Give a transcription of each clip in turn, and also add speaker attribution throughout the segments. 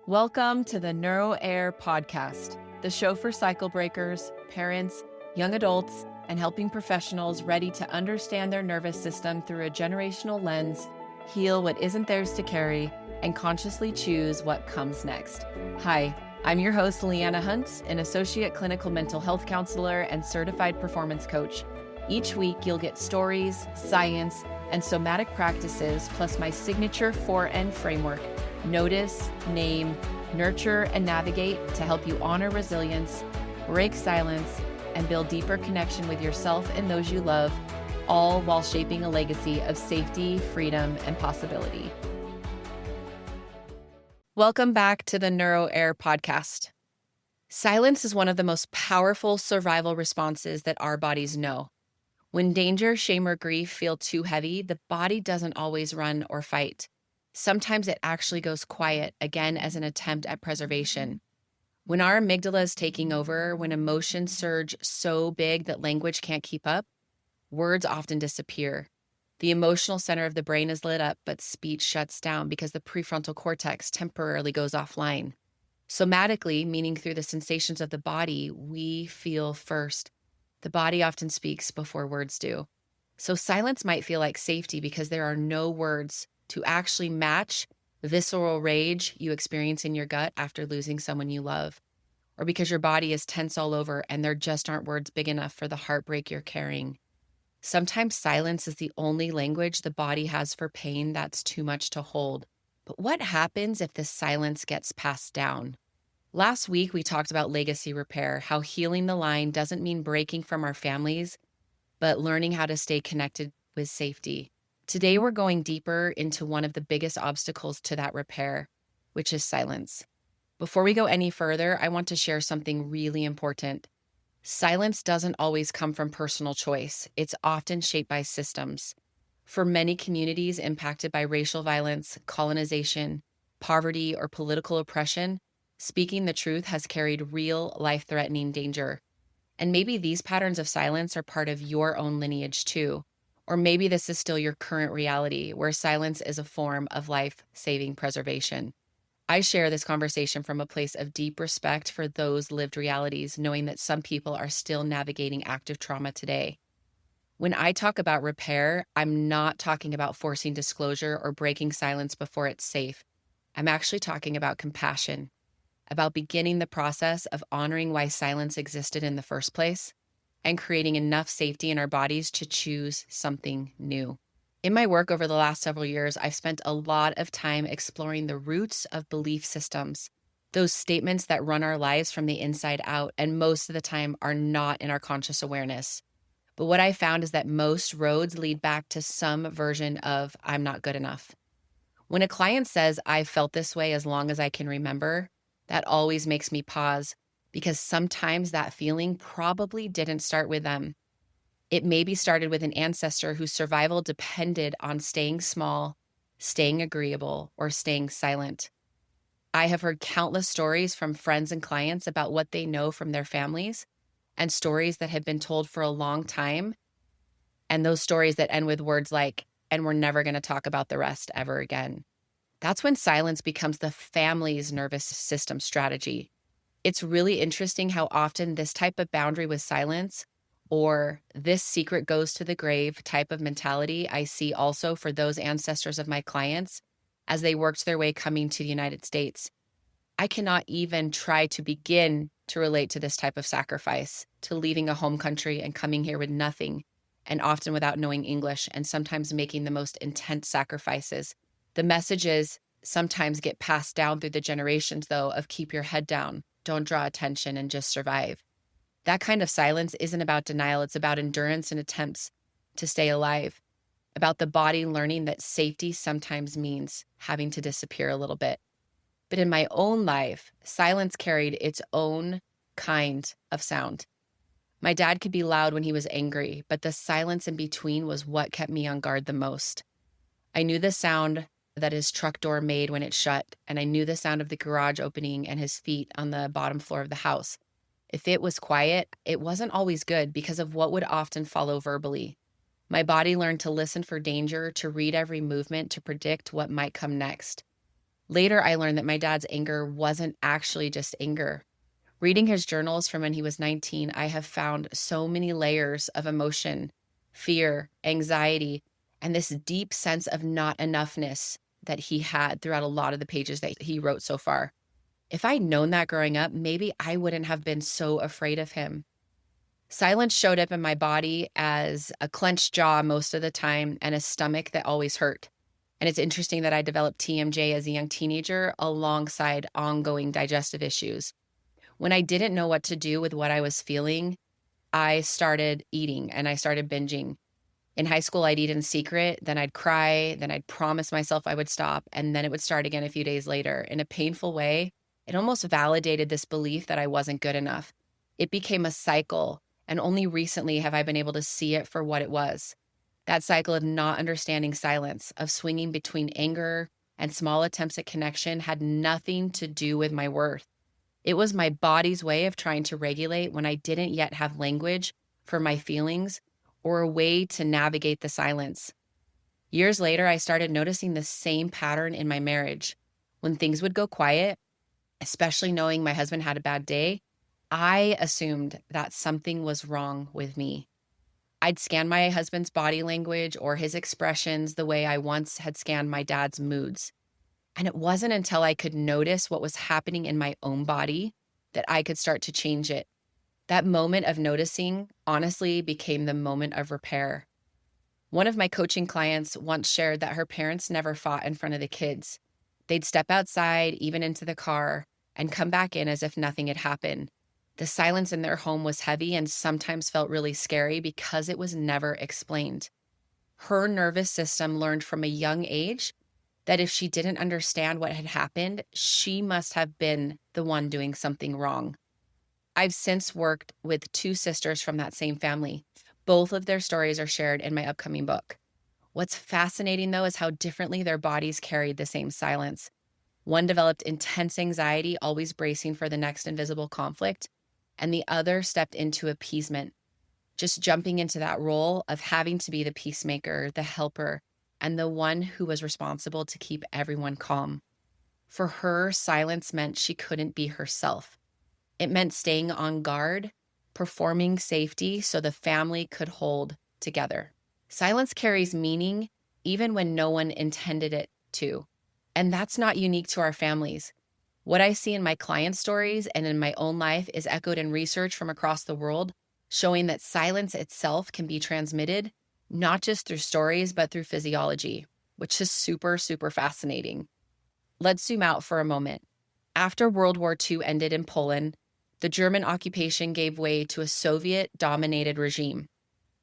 Speaker 1: Welcome to the NeuroHeir Podcast, the show for cycle breakers, parents, young adults, and helping professionals ready to understand their nervous system through a generational lens, heal what isn't theirs to carry, and consciously choose what comes next. Hi, I'm your host, Leanna Hunt, an associate clinical mental health counselor and certified performance coach. Each week, you'll get stories, science, and somatic practices, plus my signature 4N framework: notice, name, nurture, and navigate, to help you honor resilience, break silence, and build deeper connection with yourself and those you love, all while shaping a legacy of safety, freedom, and possibility. Welcome back to the NeuroHeir Podcast. Silence is one of the most powerful survival responses that our bodies know. When danger, shame, or grief feel too heavy, the body doesn't always run or fight. Sometimes it actually goes quiet, again as an attempt at preservation. When our amygdala is taking over, when emotions surge so big that language can't keep up, words often disappear. The emotional center of the brain is lit up, but speech shuts down because the prefrontal cortex temporarily goes offline. Somatically, meaning through the sensations of the body, we feel first. The body often speaks before words do. So silence might feel like safety because there are no words to actually match the visceral rage you experience in your gut after losing someone you love, or because your body is tense all over and there just aren't words big enough for the heartbreak you're carrying. Sometimes silence is the only language the body has for pain that's too much to hold. But what happens if this silence gets passed down? Last week, we talked about legacy repair, how healing the line doesn't mean breaking from our families, but learning how to stay connected with safety. Today, we're going deeper into one of the biggest obstacles to that repair, which is silence. Before we go any further, I want to share something really important. Silence doesn't always come from personal choice. It's often shaped by systems. For many communities impacted by racial violence, colonization, poverty, or political oppression, speaking the truth has carried real life-threatening danger. And maybe these patterns of silence are part of your own lineage too. Or maybe this is still your current reality, where silence is a form of life-saving preservation. I share this conversation from a place of deep respect for those lived realities, knowing that some people are still navigating active trauma today. When I talk about repair, I'm not talking about forcing disclosure or breaking silence before it's safe. I'm actually talking about compassion, about beginning the process of honoring why silence existed in the first place and creating enough safety in our bodies to choose something new. In my work over the last several years, I've spent a lot of time exploring the roots of belief systems, those statements that run our lives from the inside out and most of the time are not in our conscious awareness. But what I found is that most roads lead back to some version of "I'm not good enough." When a client says, "I've felt this way as long as I can remember," that always makes me pause, because sometimes that feeling probably didn't start with them. It maybe started with an ancestor whose survival depended on staying small, staying agreeable, or staying silent. I have heard countless stories from friends and clients about what they know from their families, and stories that have been told for a long time, and those stories that end with words like, "and we're never going to talk about the rest ever again." That's when silence becomes the family's nervous system strategy. It's really interesting how often this type of boundary with silence, or "this secret goes to the grave" type of mentality, I see also for those ancestors of my clients as they worked their way coming to the United States. I cannot even try to begin to relate to this type of sacrifice, to leaving a home country and coming here with nothing, and often without knowing English, and sometimes making the most intense sacrifices. The messages sometimes get passed down through the generations, though, of keep your head down, don't draw attention, and just survive. That kind of silence isn't about denial. It's about endurance and attempts to stay alive, about the body learning that safety sometimes means having to disappear a little bit. But in my own life, silence carried its own kind of sound. My dad could be loud when he was angry, but the silence in between was what kept me on guard the most. I knew the sound that his truck door made when it shut, and I knew the sound of the garage opening and his feet on the bottom floor of the house. If it was quiet, it wasn't always good because of what would often follow verbally. My body learned to listen for danger, to read every movement, to predict what might come next. Later, I learned that my dad's anger wasn't actually just anger. Reading his journals from when he was 19, I have found so many layers of emotion, fear, anxiety, and this deep sense of not enoughness that he had throughout a lot of the pages that he wrote so far. If I'd known that growing up, maybe I wouldn't have been so afraid of him. Silence showed up in my body as a clenched jaw most of the time and a stomach that always hurt. And it's interesting that I developed TMJ as a young teenager alongside ongoing digestive issues. When I didn't know what to do with what I was feeling, I started eating and I started binging. In high school, I'd eat in secret, then I'd cry, then I'd promise myself I would stop, and then it would start again a few days later. In a painful way, it almost validated this belief that I wasn't good enough. It became a cycle, and only recently have I been able to see it for what it was. That cycle of not understanding silence, of swinging between anger and small attempts at connection had nothing to do with my worth. It was my body's way of trying to regulate when I didn't yet have language for my feelings or a way to navigate the silence. Years later, I started noticing the same pattern in my marriage. When things would go quiet, especially knowing my husband had a bad day, I assumed that something was wrong with me. I'd scan my husband's body language or his expressions the way I once had scanned my dad's moods. And it wasn't until I could notice what was happening in my own body that I could start to change it. That moment of noticing honestly became the moment of repair. One of my coaching clients once shared that her parents never fought in front of the kids. They'd step outside, even into the car, and come back in as if nothing had happened. The silence in their home was heavy and sometimes felt really scary because it was never explained. Her nervous system learned from a young age that if she didn't understand what had happened, she must have been the one doing something wrong. I've since worked with two sisters from that same family. Both of their stories are shared in my upcoming book. What's fascinating, though, is how differently their bodies carried the same silence. One developed intense anxiety, always bracing for the next invisible conflict, and the other stepped into appeasement, just jumping into that role of having to be the peacemaker, the helper, and the one who was responsible to keep everyone calm. For her, silence meant she couldn't be herself. It meant staying on guard, performing safety so the family could hold together. Silence carries meaning even when no one intended it to. And that's not unique to our families. What I see in my clients' stories and in my own life is echoed in research from across the world, showing that silence itself can be transmitted, not just through stories, but through physiology, which is super, super fascinating. Let's zoom out for a moment. After World War II ended in Poland, the German occupation gave way to a Soviet-dominated regime.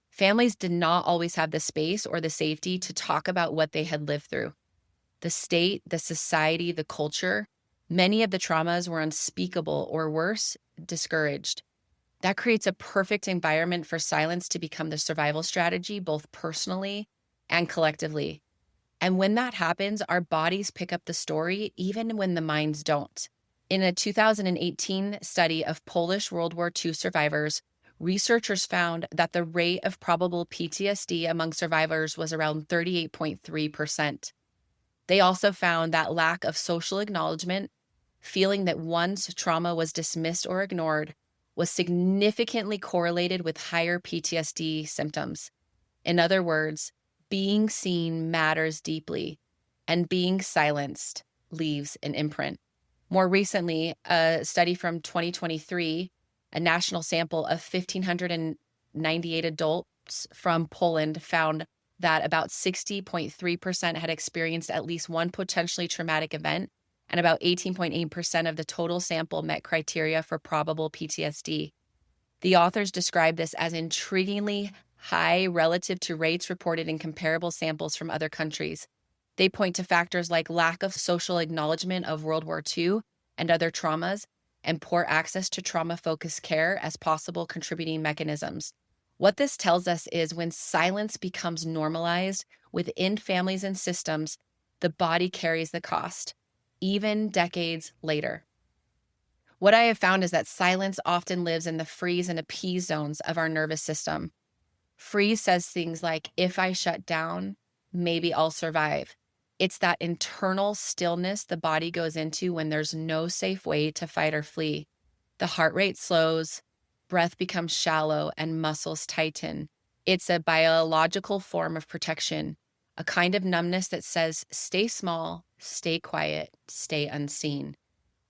Speaker 1: Families did not always have the space or the safety to talk about what they had lived through. The state, the society, the culture, many of the traumas were unspeakable or worse, discouraged. That creates a perfect environment for silence to become the survival strategy, both personally and collectively. And when that happens, our bodies pick up the story, even when the minds don't. In a 2018 study of Polish World War II survivors, researchers found that the rate of probable PTSD among survivors was around 38.3%. They also found that lack of social acknowledgement, feeling that one's trauma was dismissed or ignored, was significantly correlated with higher PTSD symptoms. In other words, being seen matters deeply, and being silenced leaves an imprint. More recently, a study from 2023, a national sample of 1,598 adults from Poland found that about 60.3% had experienced at least one potentially traumatic event, and about 18.8% of the total sample met criteria for probable PTSD. The authors describe this as intriguingly high relative to rates reported in comparable samples from other countries. They point to factors like lack of social acknowledgement of World War II and other traumas, and poor access to trauma-focused care as possible contributing mechanisms. What this tells us is when silence becomes normalized within families and systems, the body carries the cost, even decades later. What I have found is that silence often lives in the freeze and appease zones of our nervous system. Freeze says things like, if I shut down, maybe I'll survive. It's that internal stillness the body goes into when there's no safe way to fight or flee. The heart rate slows, breath becomes shallow, and muscles tighten. It's a biological form of protection, a kind of numbness that says, stay small, stay quiet, stay unseen.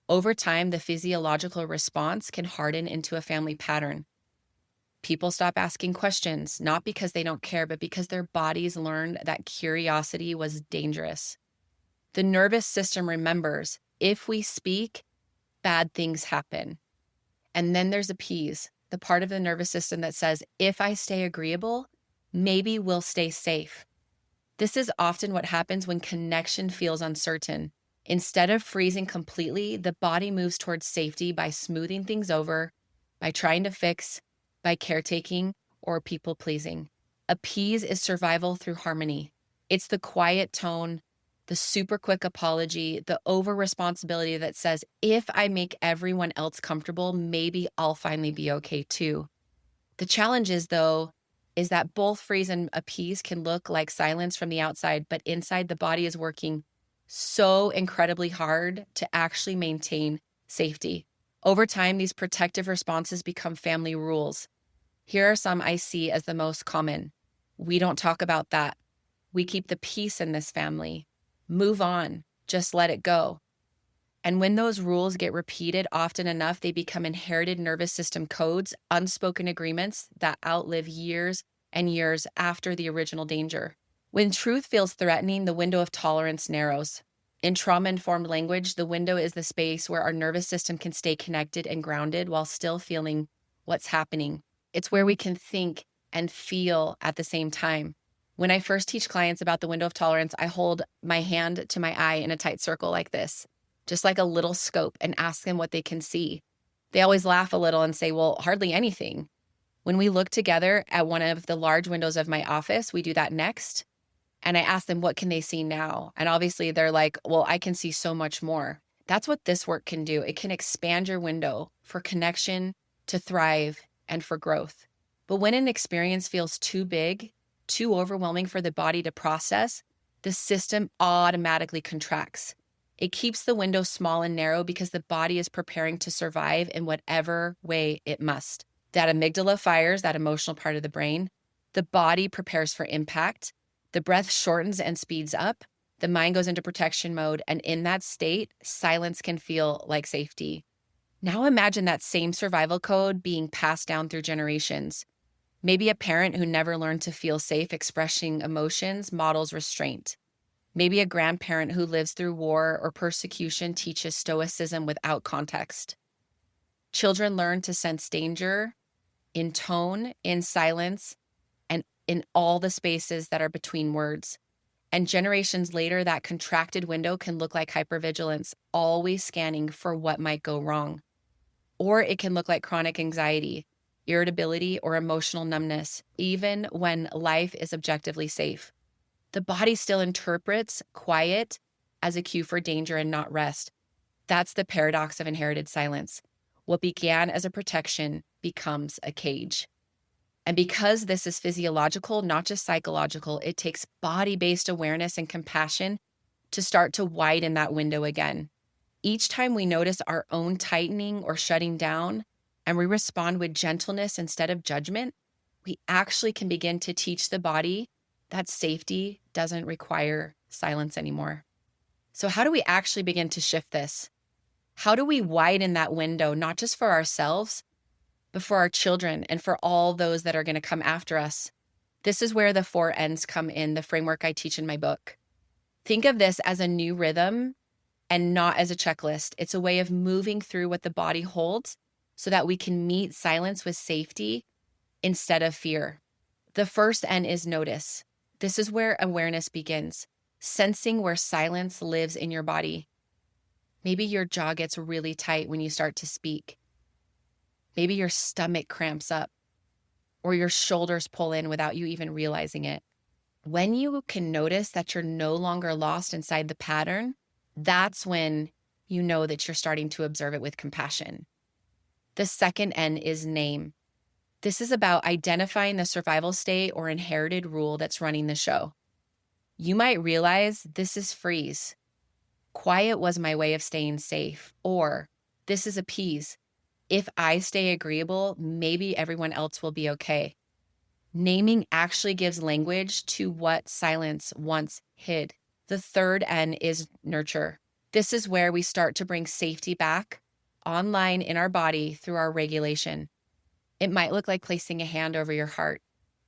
Speaker 1: Over time, the physiological response can harden into a family pattern. People stop asking questions, not because they don't care, but because their bodies learned that curiosity was dangerous. The nervous system remembers, if we speak, bad things happen. And then there's appease, the part of the nervous system that says, if I stay agreeable, maybe we'll stay safe. This is often what happens when connection feels uncertain. Instead of freezing completely, the body moves towards safety by smoothing things over, by trying to fix, by caretaking, or people-pleasing. Appease is survival through harmony. It's the quiet tone, the super quick apology, the over-responsibility that says, if I make everyone else comfortable, maybe I'll finally be okay too. The challenge is, though, is that both freeze and appease can look like silence from the outside, but inside the body is working so incredibly hard to actually maintain safety. Over time, these protective responses become family rules. Here are some I see as the most common. We don't talk about that. We keep the peace in this family. Move on. Just let it go. And when those rules get repeated often enough, they become inherited nervous system codes, unspoken agreements that outlive years and years after the original danger. When truth feels threatening, the window of tolerance narrows. In trauma-informed language, the window is the space where our nervous system can stay connected and grounded while still feeling what's happening. It's where we can think and feel at the same time. When I first teach clients about the window of tolerance, I hold my hand to my eye in a tight circle like this, just like a little scope, and ask them what they can see. They always laugh a little and say, well, hardly anything. When we look together at one of the large windows of my office, we do that next. And I ask them, what can they see now? And obviously they're like, well, I can see so much more. That's what this work can do. It can expand your window for connection, to thrive, and for growth. But when an experience feels too big, too overwhelming for the body to process, the system automatically contracts. It keeps the window small and narrow because the body is preparing to survive in whatever way it must. That amygdala fires, that emotional part of the brain. The body prepares for impact. The breath shortens and speeds up. The mind goes into protection mode. And in that state, silence can feel like safety. Now imagine that same survival code being passed down through generations. Maybe a parent who never learned to feel safe expressing emotions models restraint. Maybe a grandparent who lives through war or persecution teaches stoicism without context. Children learn to sense danger in tone, in silence, and in all the spaces that are between words. And generations later, that contracted window can look like hypervigilance, always scanning for what might go wrong. Or it can look like chronic anxiety, irritability, or emotional numbness, even when life is objectively safe. The body still interprets quiet as a cue for danger and not rest. That's the paradox of inherited silence. What began as a protection becomes a cage. And because this is physiological, not just psychological, it takes body-based awareness and compassion to start to widen that window again. Each time we notice our own tightening or shutting down, and we respond with gentleness instead of judgment, we actually can begin to teach the body that safety doesn't require silence anymore. So how do we actually begin to shift this? How do we widen that window, not just for ourselves, but for our children and for all those that are going to come after us? This is where the 4 N's come in, the framework I teach in my book. Think of this as a new rhythm and not as a checklist. It's a way of moving through what the body holds so that we can meet silence with safety instead of fear. The first N is notice. This is where awareness begins, sensing where silence lives in your body. Maybe your jaw gets really tight when you start to speak. Maybe your stomach cramps up or your shoulders pull in without you even realizing it. When you can notice that you're no longer lost inside the pattern, that's when you know that you're starting to observe it with compassion. The second N is name. This is about identifying the survival state or inherited rule that's running the show. You might realize this is freeze. Quiet was my way of staying safe. Or this is appease. If I stay agreeable, maybe everyone else will be okay. Naming actually gives language to what silence once hid. The third N is nurture. This is where we start to bring safety back online in our body through our regulation. It might look like placing a hand over your heart.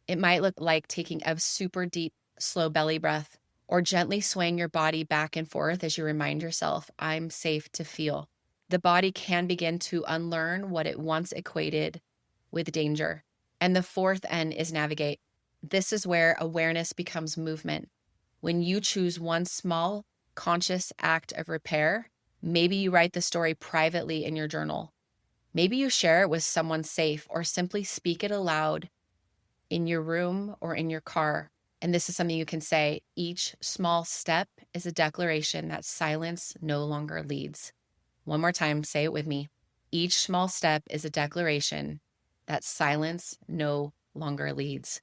Speaker 1: It might look like taking a super deep, slow belly breath, or gently swaying your body back and forth as you remind yourself, I'm safe to feel. The body can begin to unlearn what it once equated with danger. And the fourth N is navigate. This is where awareness becomes movement. When you choose one small, conscious act of repair, maybe you write the story privately in your journal. Maybe you share it with someone safe or simply speak it aloud in your room or in your car. And this is something you can say, each small step is a declaration that silence no longer leads. One more time, say it with me. Each small step is a declaration that silence no longer leads.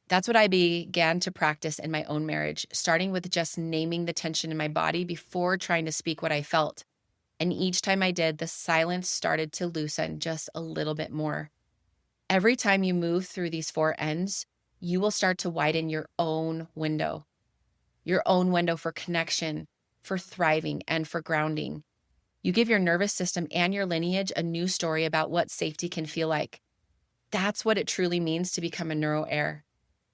Speaker 1: That's what I began to practice in my own marriage, starting with just naming the tension in my body before trying to speak what I felt. And each time I did, the silence started to loosen just a little bit more. Every time you move through these four ends, you will start to widen your own window for connection, for thriving, and for grounding. You give your nervous system and your lineage a new story about what safety can feel like. That's what it truly means to become a NeuroHeir.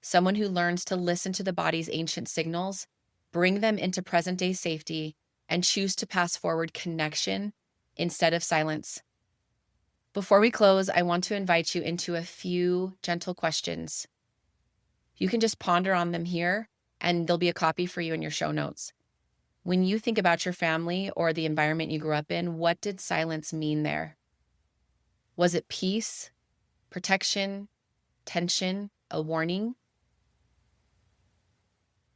Speaker 1: Someone who learns to listen to the body's ancient signals, bring them into present-day safety, and choose to pass forward connection instead of silence. Before we close, I want to invite you into a few gentle questions. You can just ponder on them here, and there'll be a copy for you in your show notes. When you think about your family or the environment you grew up in, what did silence mean there? Was it peace, protection, tension, a warning?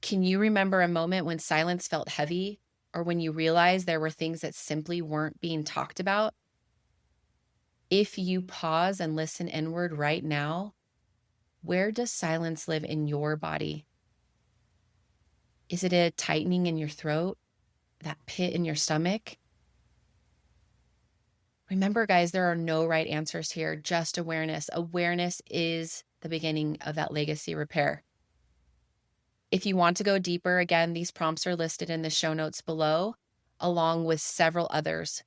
Speaker 1: Can you remember a moment when silence felt heavy, or when you realized there were things that simply weren't being talked about? If you pause and listen inward right now, where does silence live in your body? Is it a tightening in your throat, that pit in your stomach? Remember, guys, there are no right answers here, just awareness. Awareness is the beginning of that legacy repair. If you want to go deeper, again, these prompts are listed in the show notes below, along with several others.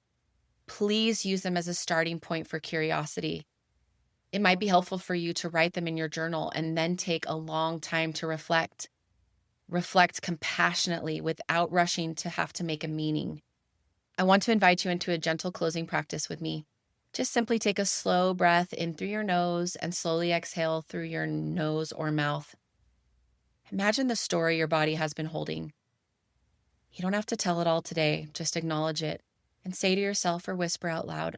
Speaker 1: Please use them as a starting point for curiosity. It might be helpful for you to write them in your journal and then take a long time to reflect. Reflect compassionately without rushing to have to make a meaning. I want to invite you into a gentle closing practice with me. Just simply take a slow breath in through your nose and slowly exhale through your nose or mouth. Imagine the story your body has been holding. You don't have to tell it all today, just acknowledge it and say to yourself or whisper out loud,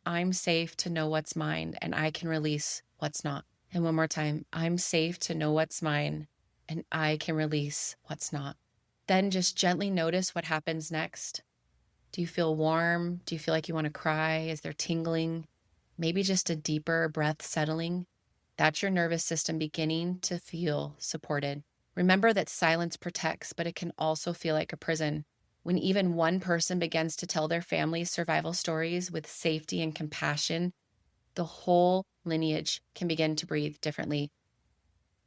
Speaker 1: I'm safe to know what's mine and I can release what's not. And one more time, I'm safe to know what's mine and I can release what's not. Then just gently notice what happens next. Do you feel warm? Do you feel like you want to cry? Is there tingling? Maybe just a deeper breath settling? That's your nervous system beginning to feel supported. Remember that silence protects, but it can also feel like a prison. When even one person begins to tell their family's survival stories with safety and compassion, the whole lineage can begin to breathe differently.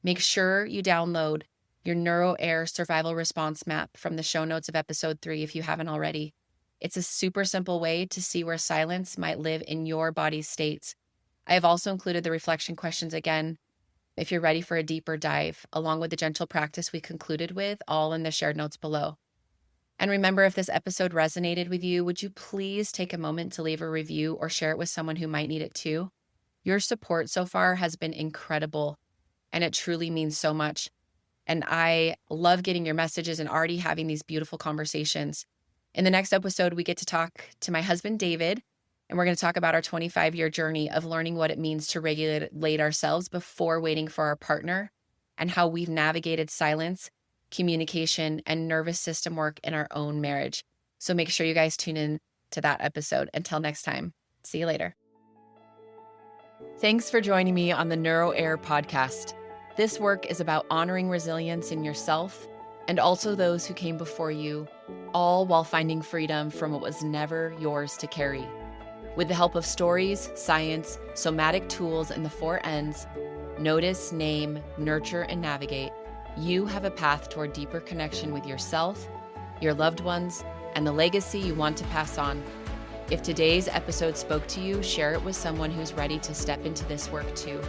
Speaker 1: Make sure you download your NeuroHeir survival response map from the show notes of episode 3 if you haven't already. It's a super simple way to see where silence might live in your body's states. I have also included the reflection questions again, if you're ready for a deeper dive, along with the gentle practice we concluded with, all in the shared notes below. And remember, if this episode resonated with you, would you please take a moment to leave a review or share it with someone who might need it too? Your support so far has been incredible, and it truly means so much. And I love getting your messages and already having these beautiful conversations. In the next episode, we get to talk to my husband, David, and we're going to talk about our 25-year journey of learning what it means to regulate ourselves before waiting for our partner, and how we've navigated silence, communication, and nervous system work in our own marriage. So make sure you guys tune in to that episode. Until next time, see you later. Thanks for joining me on the NeuroHeir Podcast. This work is about honoring resilience in yourself and also those who came before you, all while finding freedom from what was never yours to carry. With the help of stories, science, somatic tools, and the 4 Ns, notice, name, nurture, and navigate, you have a path toward deeper connection with yourself, your loved ones, and the legacy you want to pass on. If today's episode spoke to you, share it with someone who's ready to step into this work too,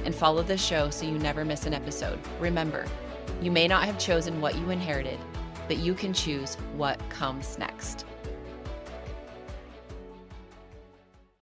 Speaker 1: and follow the show so you never miss an episode. Remember, you may not have chosen what you inherited, but you can choose what comes next.